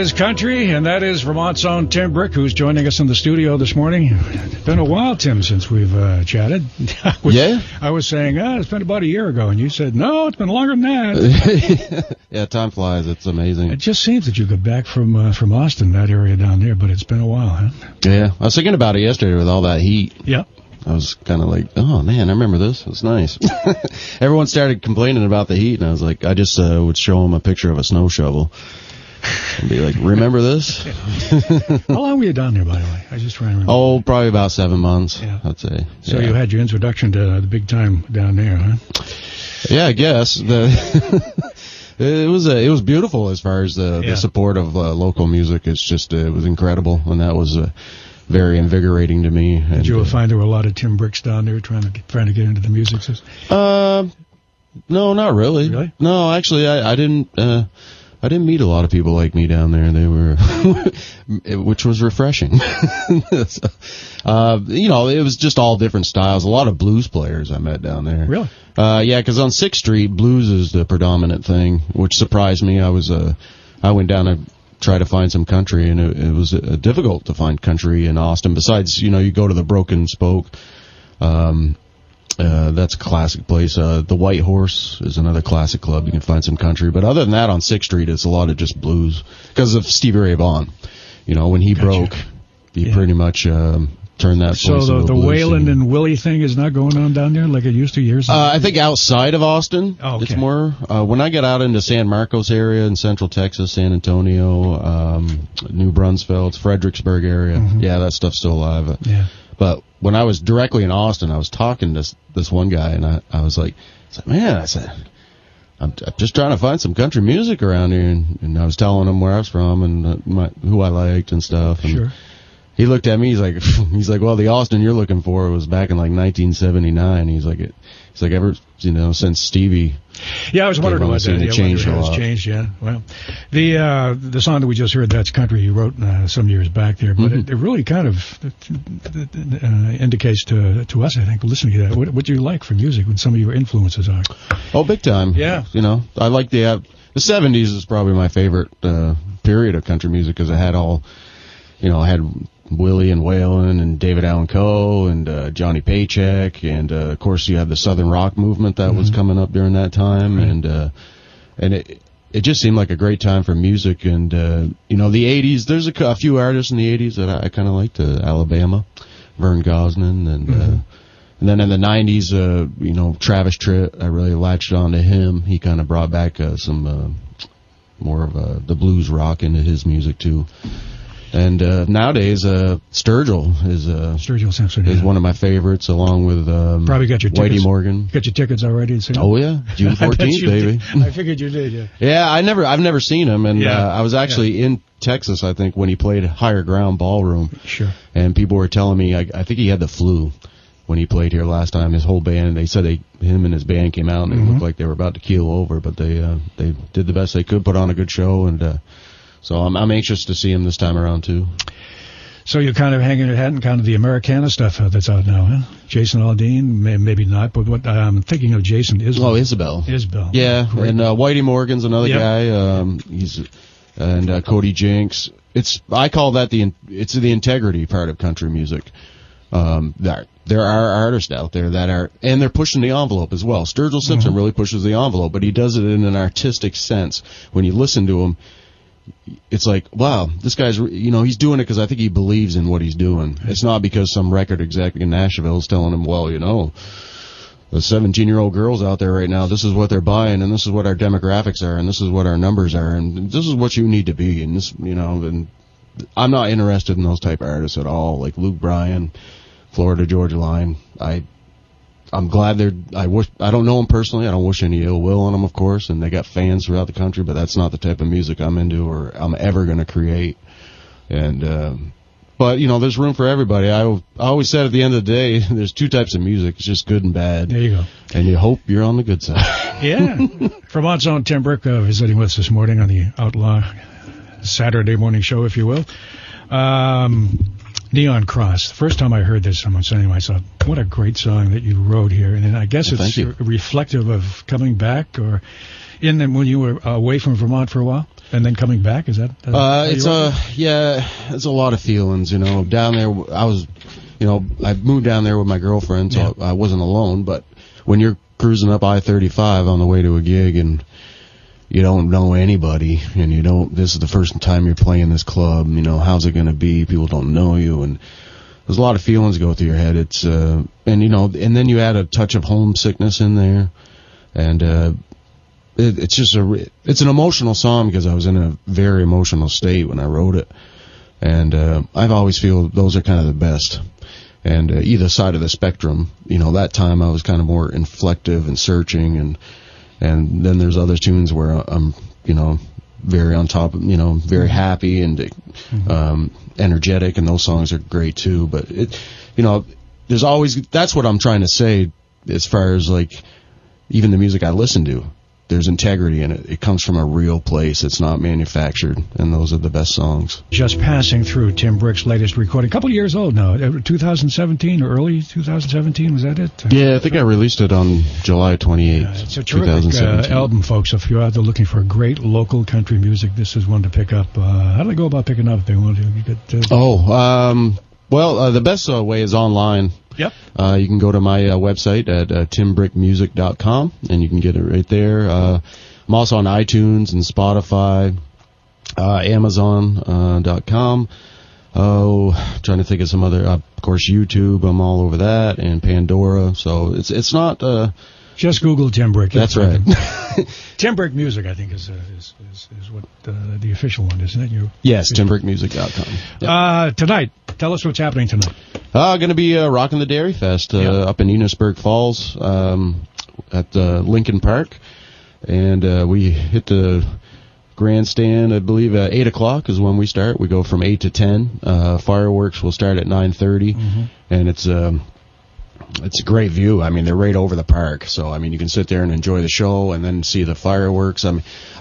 is country, and that is Vermont's own Tim Brick, who's joining us in the studio this morning. It's been a while, Tim, since we've chatted. I was saying, it's been about a year ago, and you said, no, it's been longer than that. Yeah, time flies. It's amazing. It just seems that you got back from Austin, that area down there, but it's been a while, huh? Yeah, I was thinking about it yesterday with all that heat. Yeah. I was kind of like, oh, man, I remember this. It was nice. Everyone started complaining about the heat, and I was like, I just would show them a picture of a snow shovel and be like, remember this? How long were you down there, by the way? I just trying to remember. Oh, probably about 7 months, I'd say. So you had your introduction to the big time down there, huh? Yeah, I guess. It was beautiful as far as the support of local music. It's just, it was incredible, and that was very invigorating to me. Did you find there were a lot of Tim Bricks down there trying to get into the music system? No, not really. Really? No, actually, I didn't meet a lot of people like me down there. They were, which was refreshing. So, it was just all different styles. A lot of blues players I met down there. Really? Yeah, because on 6th Street, blues is the predominant thing, which surprised me. I went down to try to find some country, and it was difficult to find country in Austin. Besides, you go to the Broken Spoke. That's a classic place. The White Horse is another classic club. You can find some country. But other than that, on 6th Street, it's a lot of just blues because of Stevie Ray Vaughan. When he broke, he pretty much turned that place into a blues scene. So the Waylon and Willie thing is not going on down there like it used to years ago? I think outside of Austin, it's more. When I get out into San Marcos area in central Texas, San Antonio, New Brunswick, Fredericksburg area, that stuff's still alive. Yeah. But when I was directly in Austin, I was talking to this one guy, and I was like, man, I'm just trying to find some country music around here, and I was telling him where I was from and who I liked and stuff. And sure. He looked at me. He's like, well, the Austin you're looking for was back in like 1979. He's like, ever since Stevie. Yeah, I was wondering about that. It changed a lot. It's changed, yeah. Well, the song that we just heard, that's country, you wrote some years back there, but it really kind of indicates to us, I think, listening to that, what you like for music, what some of your influences are. Oh, big time. Yeah. I like the 70s is probably my favorite period of country music because it had all, I had Willie and Waylon and David Allan Coe and Johnny Paycheck, and of course you had the Southern rock movement that was coming up during that time, and it just seemed like a great time for music. And the 80s, there's a few artists in the 80s that I kind of liked. Alabama, Vern Gosman, and then in the 90s, Travis Tritt, I really latched on to him. He kind of brought back some more of the blues rock into his music too. And nowadays, Sturgill is one of my favorites, along with probably got your Whitey Morgan. Got your tickets already? Oh yeah, June 14th, baby. I figured you did. Yeah. Yeah, I've never seen him, and I was actually in Texas, I think, when he played Higher Ground Ballroom. Sure. And people were telling me, I think he had the flu when he played here last time. His whole band, they said him and his band came out and they looked like they were about to keel over, but they did the best they could, put on a good show, and. So I'm anxious to see him this time around, too. So you're kind of hanging your hat in kind of the Americana stuff that's out now, huh? Jason Aldean, maybe not, but what I'm thinking of Jason Isbell. Oh, Isbell. Yeah, great. And Whitey Morgan's another guy. And Cody Jinks. I call that the integrity part of country music. There are artists out there and they're pushing the envelope as well. Sturgill Simpson really pushes the envelope, but he does it in an artistic sense. When you listen to him, it's like, wow, this guy's, he's doing it because I think he believes in what he's doing. It's not because some record exec in Nashville is telling him, well, the 17-year-old girls out there right now, this is what they're buying, and this is what our demographics are, and this is what our numbers are, and this is what you need to be. And this, and I'm not interested in those type of artists at all, like Luke Bryan, Florida Georgia Line. I'm glad I don't know them personally. I don't wish any ill will on them, of course, and they got fans throughout the country, but that's not the type of music I'm into or I'm ever going to create. And, but, there's room for everybody. I always said at the end of the day, there's two types of music. It's just good and bad. There you go. And you hope you're on the good side. Yeah. Vermont's own Tim Brick visiting with us this morning on the Outlaw Saturday morning show, if you will. Neon Cross. The first time I heard this, someone saying to myself, what a great song that you wrote here. And then I guess it's reflective of coming back, or when you were away from Vermont for a while and then coming back. Is that? It's a lot of feelings, down there. I moved down there with my girlfriend, so I wasn't alone. But when you're cruising up I-35 on the way to a gig and you don't know anybody, and this is the first time you're playing this club, how's it going to be? People don't know you, and there's a lot of feelings go through your head. It's, and then you add a touch of homesickness in there, and, it's an emotional song because I was in a very emotional state when I wrote it, and, I've always feel those are kind of the best. And, either side of the spectrum, that time I was kind of more inflective and searching, and then there's other tunes where I'm, very on top of, very happy and energetic, and those songs are great too. But there's always, that's what I'm trying to say as far as like even the music I listen to. There's integrity in it. It comes from a real place. It's not manufactured, and those are the best songs. Just passing through Tim Brick's latest recording. A couple of years old now. 2017 or early 2017, was that it? Yeah, I think I released it on July 28th, it's a terrific album, folks. If you're out there looking for great local country music, this is one to pick up. How do they go about picking up if they want to? The best way is online. Yep. You can go to my website at timbrickmusic.com, and you can get it right there. I'm also on iTunes and Spotify, Amazon.com. Trying to think of some other, of course, YouTube. I'm all over that, and Pandora. So it's not. Just Google Tim Brick. That's right. Tim Brick Music, I think, is what the official one, isn't it? Yes, timbrickmusic.com. Yep. Tonight, tell us what's happening tonight. Going to be rocking the Dairy Fest up in Enosburg Falls at Lincoln Park, and we hit the grandstand. I believe 8 o'clock is when we start. We go from 8 to 10. Fireworks will start at 9:30, and it's a great view. I mean, they're right over the park, so you can sit there and enjoy the show and then see the fireworks. I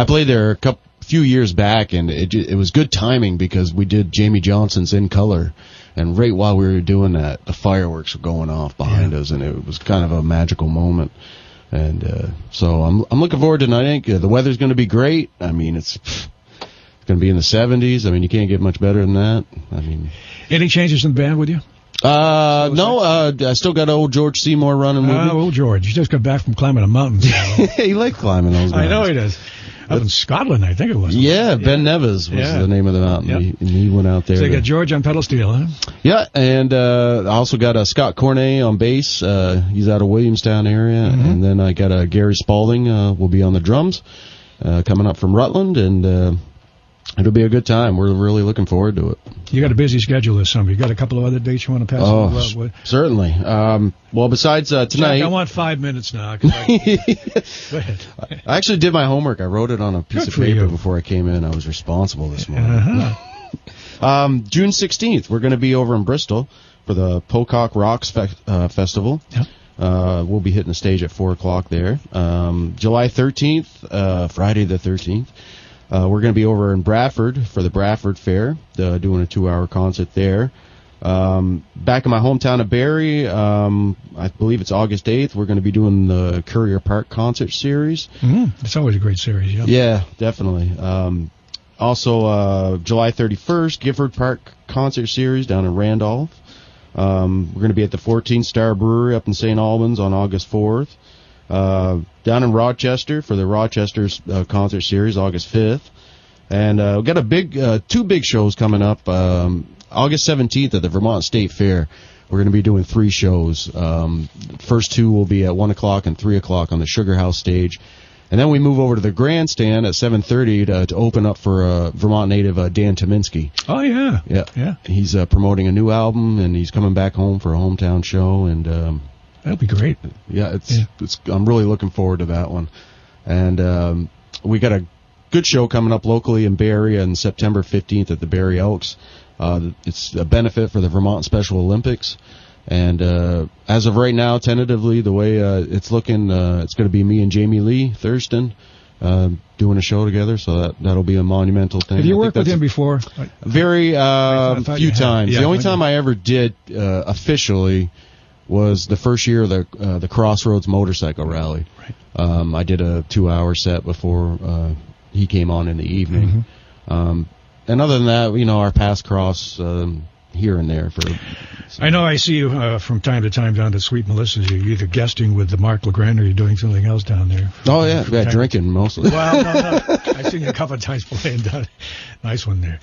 played there a few years back, and it was good timing because we did Jamie Johnson's In Color, and right while we were doing that, the fireworks were going off behind us, and it was kind of a magical moment. And so I'm looking forward to tonight. I think the weather's going to be great. It's going to be in the 70s. You can't get much better than that. Any changes in the band with you? No, I still got old George Seymour running with me. Old George. He just got back from climbing a mountain. So. He likes climbing those mountains. I know he does. Up in Scotland, I think it was. Yeah, Ben Nevis was the name of the mountain. Yep. He went out there. So you got George on pedal steel, huh? Yeah, and I also got Scott Cornet on bass. He's out of Williamstown area. And then I got Gary Spalding will be on the drums, coming up from Rutland, and it'll be a good time. We're really looking forward to it. You got a busy schedule this summer. You got a couple of other dates you want to pass? Oh, certainly. Well, besides tonight... Jack, I want 5 minutes now. Go ahead. I actually did my homework. I wrote it on a piece of paper before I came in. I was responsible this morning. June 16th, we're going to be over in Bristol for the Pocock Rocks Festival. Yep. We'll be hitting the stage at 4 o'clock there. July 13th, Friday the 13th. We're going to be over in Bradford for the Bradford Fair, doing a 2-hour concert there. Back in my hometown of Barrie, I believe it's August 8th, we're going to be doing the Courier Park concert series. It's always a great series, yeah. Yeah, definitely. Also, July 31st, Gifford Park concert series down in Randolph. We're going to be at the 14 Star Brewery up in St. Albans on August 4th. Down in Rochester for the Rochester's concert series, August 5th. And we've got two big shows coming up. August 17th at the Vermont State Fair. We're going to be doing 3 shows. First 2 will be at 1 o'clock and 3 o'clock on the Sugar House stage. And then we move over to the grandstand at 7:30 to open up for Vermont native Dan Tominski. Oh, yeah. Yeah. He's promoting a new album, and he's coming back home for a hometown show, and that'll be great. Yeah, I'm really looking forward to that one. And we got a good show coming up locally in Barrie on September 15th at the Barrie Elks. It's a benefit for the Vermont Special Olympics. And as of right now, tentatively, the way it's looking, it's going to be me and Jamie Lee Thurston doing a show together, so that'll be a monumental thing. Have you worked with him before? Very few times. Yeah, the only time I ever did officially was the first year of the Crossroads Motorcycle Rally. Right. I did a 2-hour set before he came on in the evening. Mm-hmm. And other than that, our paths cross here and there. I know I see you from time to time down to Sweet Melissa's. You're either guesting with the Mark LeGrand or you're doing something else down there. Oh, yeah, drinking mostly. Well, no. I've seen you a couple of times playing down. Nice one there.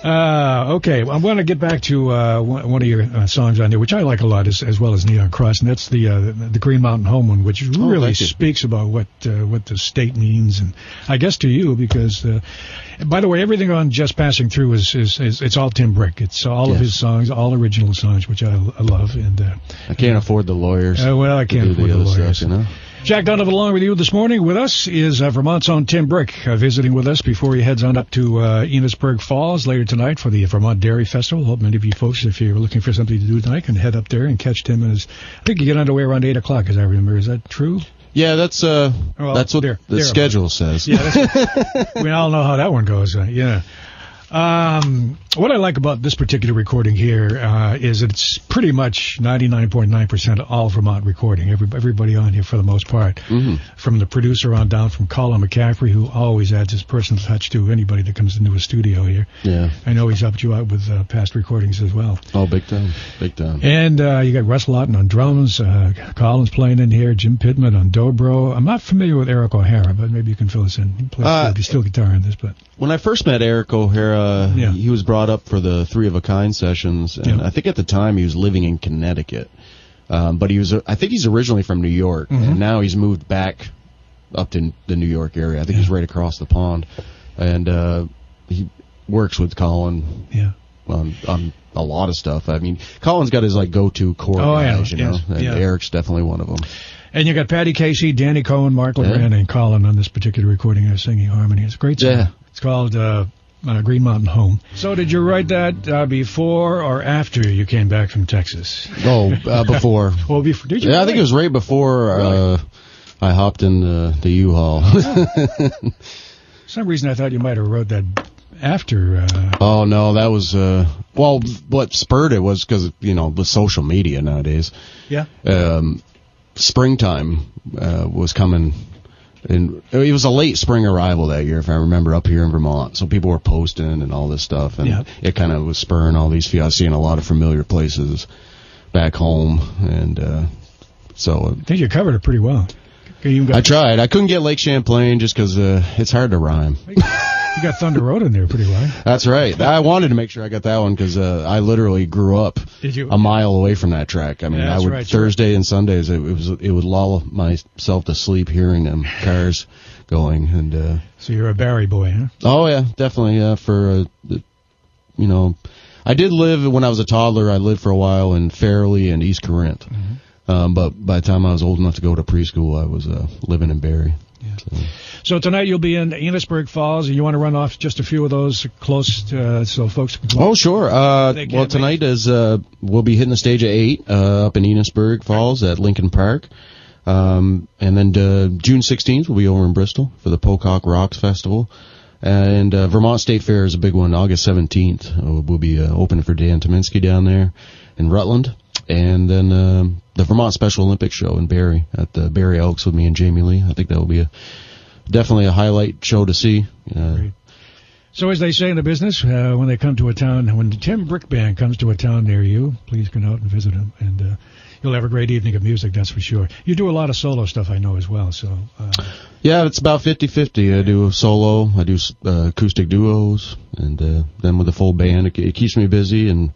Okay, I want to get back to one of your songs on there, which I like a lot, as well as Neon Cross, and that's the Green Mountain Home one, which really speaks about what the state means, and I guess to you, because by the way, everything on Just Passing Through is it's all Tim Brick. It's all of his songs, all original songs, which I love, and I can't afford the lawyers. Well, I can't afford the lawyers. Stuff, Jack Donovan along with you this morning. With us is Vermont's own Tim Brick, visiting with us before he heads on up to Enosburg Falls later tonight for the Vermont Dairy Festival. Hope many of you folks, if you're looking for something to do tonight, can head up there and catch Tim. I think you get underway around 8 o'clock, as I remember. Is that true? Yeah, that's what the schedule says. Yeah, we all know how that one goes. Yeah. What I like about this particular recording here is it's pretty much 99.9% all Vermont recording. Everybody on here for the most part, from the producer on down, from Colin McCaffrey, who always adds his personal touch to anybody that comes into a studio here. Yeah, I know he's helped you out with past recordings as well. Oh, big time. And you got Russ Lawton on drums, Colin's playing in here, Jim Pittman on dobro. I'm not familiar with Eric O'Hara, but maybe you can fill us in. He plays steel guitar in this, but when I first met Eric O'Hara. He was brought up for the Three of a Kind sessions, and I think at the time he was living in Connecticut. But I think he's originally from New York, and now he's moved back up to the New York area. I think he's right across the pond, and he works with Colin on a lot of stuff. I mean, Colin's got his go-to core guys, and Eric's definitely one of them. And you got Patty Casey, Danny Cohen, Mark LeGrand, and Colin on this particular recording singing harmony. It's a great song. Yeah. It's called Green Mountain Home. So did you write that before or after you came back from Texas? Oh, before. Well, before. Did you? Yeah, I think it was right before I hopped in the U-Haul. For some reason I thought you might have wrote that after. Oh, no, that was... what spurred it was because, with social media nowadays. Yeah. Springtime was coming... And it was a late spring arrival that year, if I remember, up here in Vermont. So people were posting and all this stuff, and it kind of was spurring all these few. I was seeing a lot of familiar places back home, and so... I think you covered it pretty well. I tried. I couldn't get Lake Champlain just because it's hard to rhyme. You got Thunder Road in there pretty well. That's right. I wanted to make sure I got that one because I literally grew up a mile away from that track. I mean, Thursday and Sundays it would lull myself to sleep hearing them cars going. And so you're a Barrie boy, huh? Oh yeah, definitely. I did live when I was a toddler. I lived for a while in Fairleigh and East Corinth. But by the time I was old enough to go to preschool, I was living in Barrie. Yeah. So tonight you'll be in Enosburg Falls, and you want to run off just a few of those close so folks can come. Oh, sure. Well, tonight we'll be hitting the stage at 8 up in Enosburg Falls at Lincoln Park. And then June 16th we'll be over in Bristol for the Pocock Rocks Festival. And Vermont State Fair is a big one. August 17th we'll be opening for Dan Tominski down there in Rutland. And then the Vermont Special Olympics show in Barrie at the Barrie Elks with me and Jamie Lee. I think that will be definitely a highlight show to see. Great. So as they say in the business, when they come to a town, when the Tim Brick Band comes to a town near you, please come out and visit them, and you'll have a great evening of music, that's for sure. You do a lot of solo stuff, I know, as well. So yeah, it's about 50-50. I do solo, I do acoustic duos, and then with the full band, it keeps me busy, and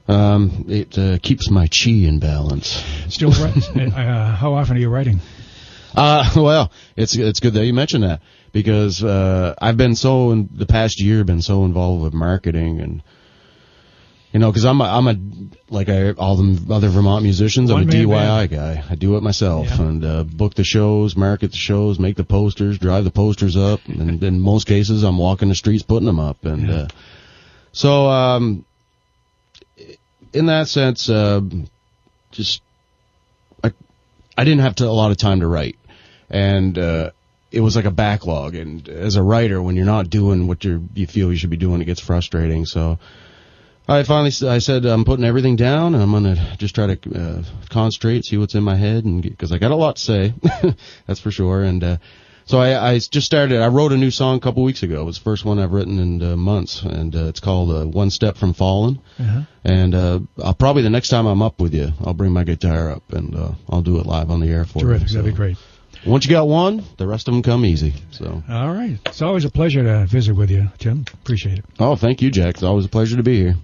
it keeps my chi in balance. Still, how often are you writing? Well, it's good that you mentioned that because I've been in the past year so involved with marketing, and because I'm like all the other Vermont musicians, I'm a DIY guy. I do it myself and book the shows, market the shows, make the posters, drive the posters up, and in most cases I'm walking the streets putting them up, and so in that sense, just I didn't have a lot of time to write. And it was like a backlog. And as a writer, when you're not doing what you feel you should be doing, it gets frustrating. So I said, I'm putting everything down, and I'm going to just try to concentrate, see what's in my head, and because I got a lot to say, that's for sure. And so I just started. I wrote a new song a couple weeks ago. It was the first one I've written in months, and it's called One Step from Falling. Uh-huh. And I'll probably, the next time I'm up with you, I'll bring my guitar up, and I'll do it live on the air for you. Terrific. That'd be great. Once you got one, the rest of them come easy. So. All right. It's always a pleasure to visit with you, Tim. Appreciate it. Oh, thank you, Jack. It's always a pleasure to be here.